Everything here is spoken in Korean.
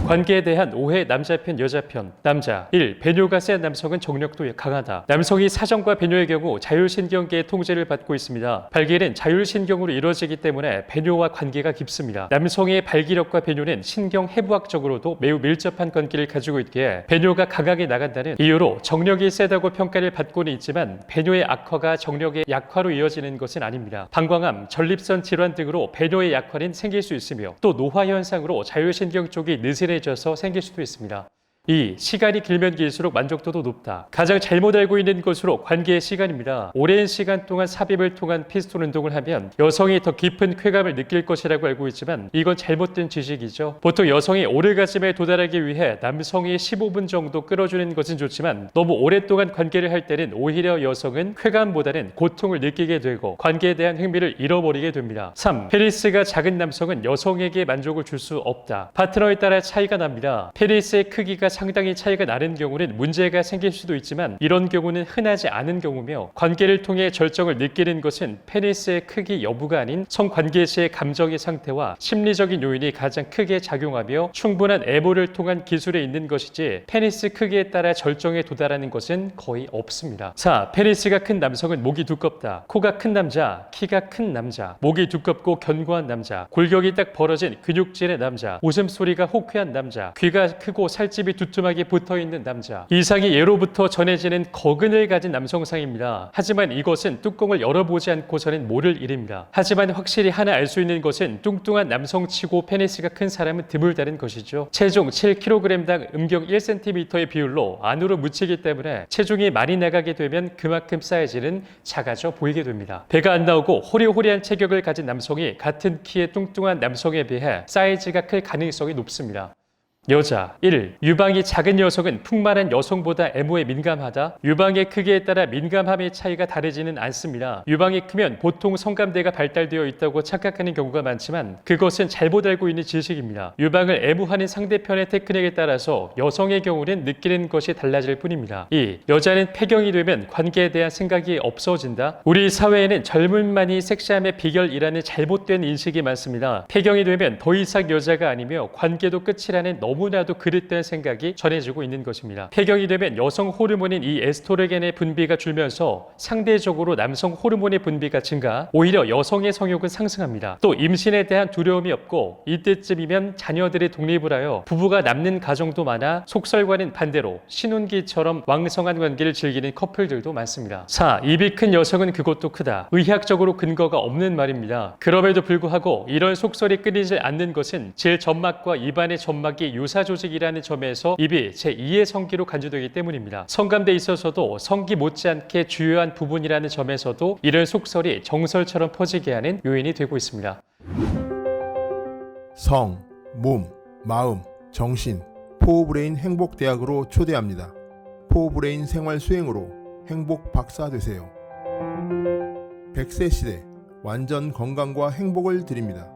관계에 대한 오해 남자편 여자편. 남자 1. 배뇨가 센 남성은 정력도 강하다. 남성이 사정과 배뇨의 경우 자율신경계의 통제를 받고 있습니다. 발기는 자율신경으로 이루어지기 때문에 배뇨와 관계가 깊습니다. 남성의 발기력과 배뇨는 신경 해부학적으로도 매우 밀접한 관계를 가지고 있기에 배뇨가 강하게 나간다는 이유로 정력이 세다고 평가를 받고는 있지만 배뇨의 악화가 정력의 약화로 이어지는 것은 아닙니다. 방광암, 전립선 질환 등으로 배뇨의 약화는 생길 수 있으며 또 노화 현상으로 자율신경 쪽이 느슨해져서 생길 수도 있습니다. 2. 시간이 길면 길수록 만족도도 높다. 가장 잘못 알고 있는 것으로 관계의 시간입니다. 오랜 시간 동안 삽입을 통한 피스톤 운동을 하면 여성이 더 깊은 쾌감을 느낄 것이라고 알고 있지만 이건 잘못된 지식이죠. 보통 여성이 오르가즘에 도달하기 위해 남성이 15분 정도 끌어주는 것은 좋지만 너무 오랫동안 관계를 할 때는 오히려 여성은 쾌감보다는 고통을 느끼게 되고 관계에 대한 흥미를 잃어버리게 됩니다. 3. 페니스가 작은 남성은 여성에게 만족을 줄 수 없다. 파트너에 따라 차이가 납니다. 페니스의 크기가 상당히 차이가 나는 경우는 문제가 생길 수도 있지만 이런 경우는 흔하지 않은 경우며 관계를 통해 절정을 느끼는 것은 페니스의 크기 여부가 아닌 성관계 시의 감정의 상태와 심리적인 요인이 가장 크게 작용하며 충분한 애모를 통한 기술에 있는 것이지 페니스 크기에 따라 절정에 도달하는 것은 거의 없습니다. 4. 페니스가 큰 남성은 목이 두껍다. 코가 큰 남자, 키가 큰 남자, 목이 두껍고 견고한 남자, 골격이 딱 벌어진 근육질의 남자, 웃음소리가 호쾌한 남자, 귀가 크고 살집이 두툼하게 붙어있는 남자. 이상이 예로부터 전해지는 거근을 가진 남성상입니다. 하지만 이것은 뚜껑을 열어보지 않고서는 모를 일입니다. 하지만 확실히 하나 알 수 있는 것은 뚱뚱한 남성치고 페니스가 큰 사람은 드물다는 것이죠. 체중 7kg당 음경 1cm의 비율로 안으로 묻히기 때문에 체중이 많이 나가게 되면 그만큼 사이즈는 작아져 보이게 됩니다. 배가 안 나오고 호리호리한 체격을 가진 남성이 같은 키의 뚱뚱한 남성에 비해 사이즈가 클 가능성이 높습니다. 여자 1. 유방이 작은 여성은 풍만한 여성보다 애모에 민감하다. 유방의 크기에 따라 민감함의 차이가 다르지는 않습니다. 유방이 크면 보통 성감대가 발달되어 있다고 착각하는 경우가 많지만 그것은 잘못 알고 있는 지식입니다. 유방을 애무하는 상대편의 테크닉에 따라서 여성의 경우는 느끼는 것이 달라질 뿐입니다. 2. 여자는 폐경이 되면 관계에 대한 생각이 없어진다. 우리 사회에는 젊음만이 섹시함의 비결이라는 잘못된 인식이 많습니다. 폐경이 되면 더 이상 여자가 아니며 관계도 끝이라는 너무나도 그릇된 생각이 전해지고 있는 것입니다. 폐경이 되면 여성 호르몬인 이 에스트로겐의 분비가 줄면서 상대적으로 남성 호르몬의 분비가 증가, 오히려 여성의 성욕은 상승합니다. 또 임신에 대한 두려움이 없고 이때쯤이면 자녀들이 독립을 하여 부부가 남는 가정도 많아 속설과는 반대로 신혼기처럼 왕성한 관계를 즐기는 커플들도 많습니다. 4. 입이 큰 여성은 그것도 크다. 의학적으로 근거가 없는 말입니다. 그럼에도 불구하고 이런 속설이 끊이지 않는 것은 질점막과 입안의 점막이 유사 조직이라는 점에서 입이 제2의 성기로 간주되기 때문입니다. 성감대에 있어서도 성기 못지않게 주요한 부분이라는 점에서도 이런 속설이 정설처럼 퍼지게 하는 요인이 되고 있습니다. 성, 몸, 마음, 정신, 포브레인 행복대학으로 초대합니다. 포브레인 생활 수행으로 행복 박사 되세요. 100세 시대 완전 건강과 행복을 드립니다.